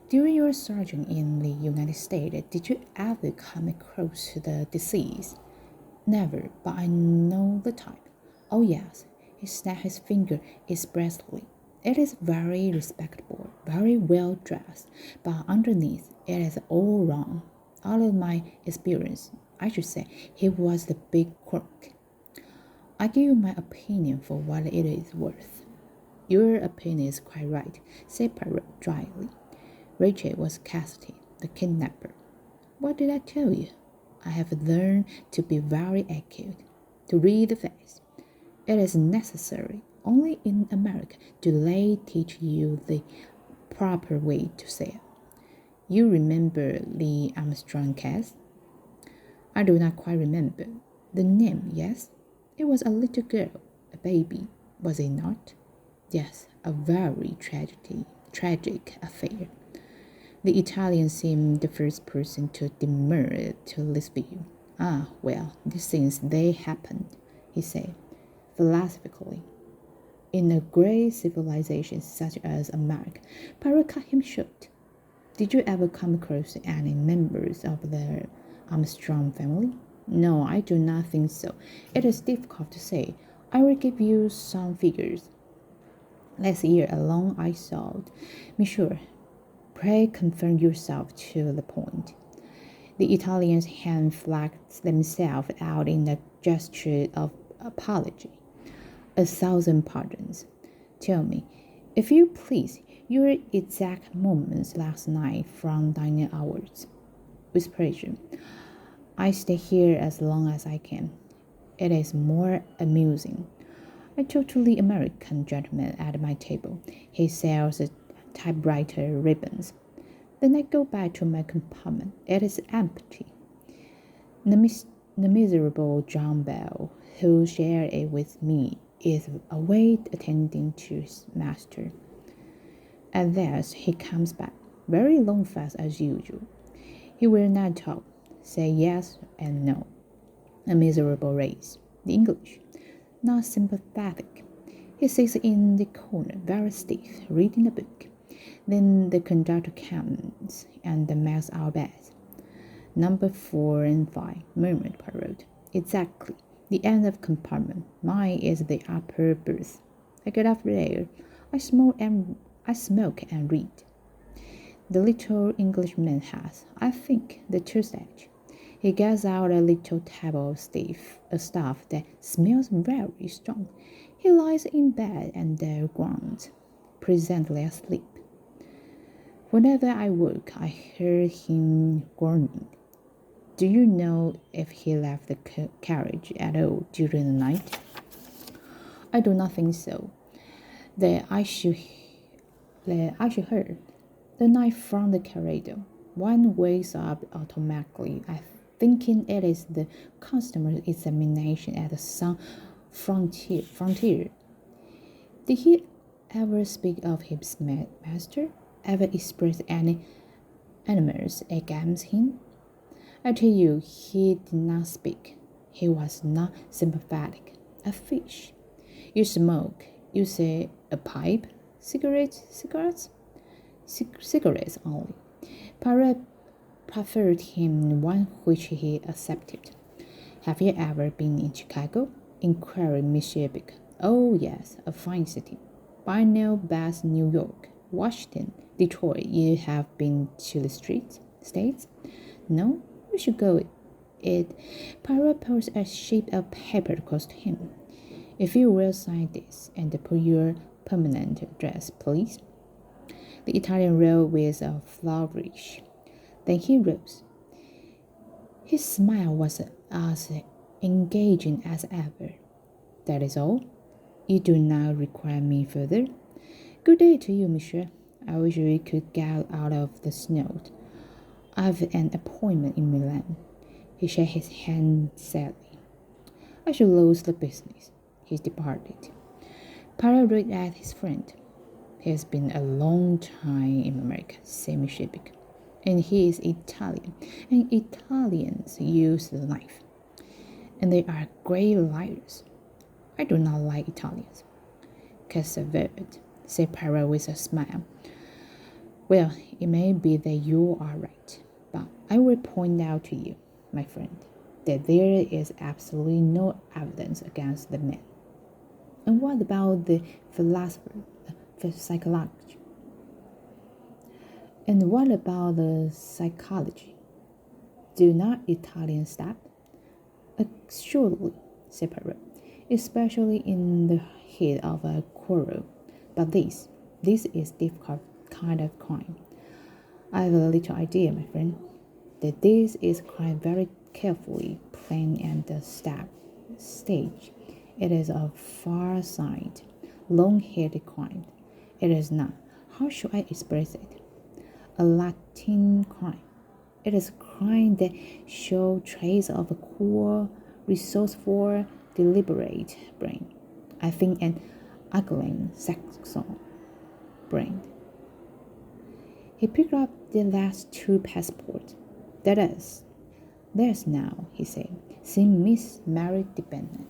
During your sojourn in the United States, did you ever come across the disease? Never, but I know the type. Oh yes, he snapped his finger expressively. It is very respectable, very well dressed, but underneath it is all wrong. Out of my experience, I should say he was the big crook. I give you my opinion for what it is worth. Your opinion is quite right, said Poirot dryly. Rachel was Cassidy, the kidnapper. What did I tell you? I have learned to be very acute, to read the face. It is necessary. Only in America do they teach you the proper way to say it. You remember the Armstrong case? I do not quite remember. The name, yes? It was a little girl, a baby, was it not? Yes, a very tragic affair. The Italian seemed the first person to demur to this view. Ah, well, these things, they happened, he said, philosophically. In a great civilization such as America, Poirot cut him short. Did you ever come across any members of the Armstrong family? No, I do not think so. It is difficult to say. I will give you some figures. Last year alone I sold. Monsieur, pray confirm yourself to the point. The Italian's hand flagged themselves out in a gesture of apology. 1,000 pardons. Tell me, if you please, your exact moments last night from dining hours. With pleasure. I stay here as long as I can. It is more amusing. A totally American gentleman at my table. He sells typewriter ribbons. Then I go back to my compartment. It is empty. The miserable John Bell, who shared it with me, is away attending to his master. At last he comes back, very long-faced as usual. He will not talk, say yes and no. A miserable race. The English, not sympathetic. He sits in the corner, very stiff, reading a book. Then the conductor comes and makes our beds. Number 4 and 5, murmured Poirot. Exactly. The end of compartment. Mine is the upper berth. I get up there. I smoke and read. The little Englishman has, I think, the Tuesday. He gets out a little table of stuff that smells very strong. He lies in bed and there groans, presently asleep. Whenever I woke, I heard him groaning. Do you know if he left the carriage at all during the night? I do not think so. I should heard. The night from the corridor. One wakes up automatically. I thinking it is the customer examination at some frontier. Did he ever speak of his master? Ever express any animals against him? I tell you, he did not speak. He was not sympathetic. A fish. You smoke. You say a pipe? Cigarettes? Cigarettes only. Poirot proffered him one which he accepted. Have you ever been in Chicago? Inquired Monsieur Bick. Oh, yes, a fine city. But I know best New York, Washington, Detroit. You have been to the states? No? You should go. Poirot posed a sheet of paper across to him. If you will sign this and put your permanent address, please. The Italian wrote with a flourish. Then he rose. His smile was as engaging as ever. That is all. You do not require me further. Good day to you, monsieur. I wish we could get out of the snow. I have an appointment in Milan. He shook his hand sadly. I shall lose the business. He departed. Poirot looked at his friend. He has been a long time in America, said Monsieur Bick. And he is Italian, and Italians use the knife. And they are great liars. I do not like Italians. Cassavert, said Poirot with a smile. Well, it may be that you are right, but I will point out to you, my friend, that there is absolutely no evidence against the man. And what about the philosopher, the psychology? And what about the psychology? Do not Italians stop? Surely, said Poirot, especially in the heat of a quarrel. But this is difficult kind of crime. I have a little idea, my friend, that this is crime very carefully planned and staged. It is a far-sighted, long-haired crime. It is not, how should I express it, a Latin crime. It is a crime that shows trace of a cool, resourceful, deliberate brain. I think an Anglo-Saxon brain. He picked up the last two passports. There's now, he said, seen Miss Mary Dependent.